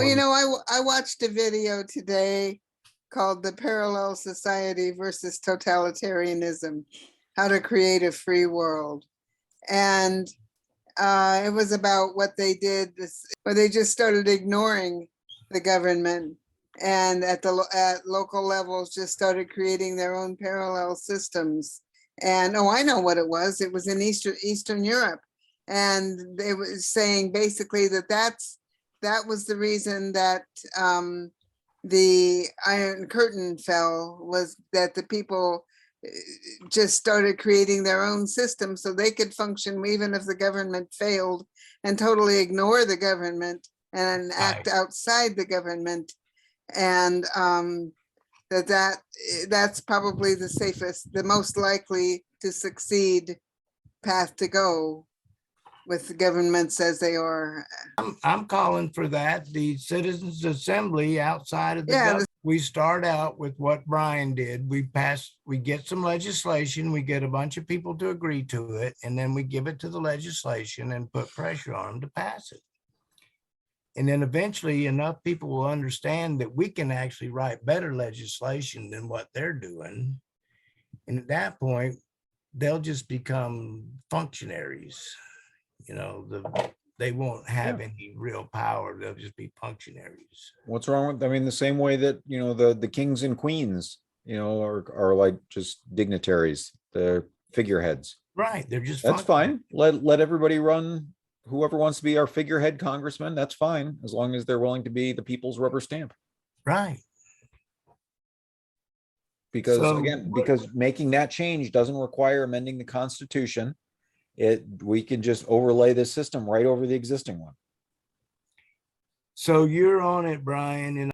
Well, you know, I watched a video today called The Parallel Society versus Totalitarianism, How to Create a Free World. And it was about what they did, where they just started ignoring the government and at local levels just started creating their own parallel systems. And I know what it was. It was in Eastern Europe. And they was saying basically that was the reason that the Iron Curtain fell, was that the people just started creating their own system so they could function even if the government failed, and totally ignore the government and act outside the government. And that's probably the safest, the most likely to succeed path to go with the governments as they are. I'm calling for that. The Citizens Assembly outside of the government. We start out with what Brian did. We get some legislation, we get a bunch of people to agree to it, and then we give it to the legislation and put pressure on them to pass it. And then eventually enough people will understand that we can actually write better legislation than what they're doing. And at that point, they'll just become functionaries. You know, they won't have any real power. They'll just be functionaries. What's wrong with, I mean, the same way that, you know, the kings and queens, you know, are like just dignitaries, the figureheads. Right. They're just, that's fine. Let everybody run. Whoever wants to be our figurehead congressman, that's fine, as long as they're willing to be the people's rubber stamp. Right. Because again, because making that change doesn't require amending the Constitution. We can just overlay this system right over the existing one. So you're on it, Brian, and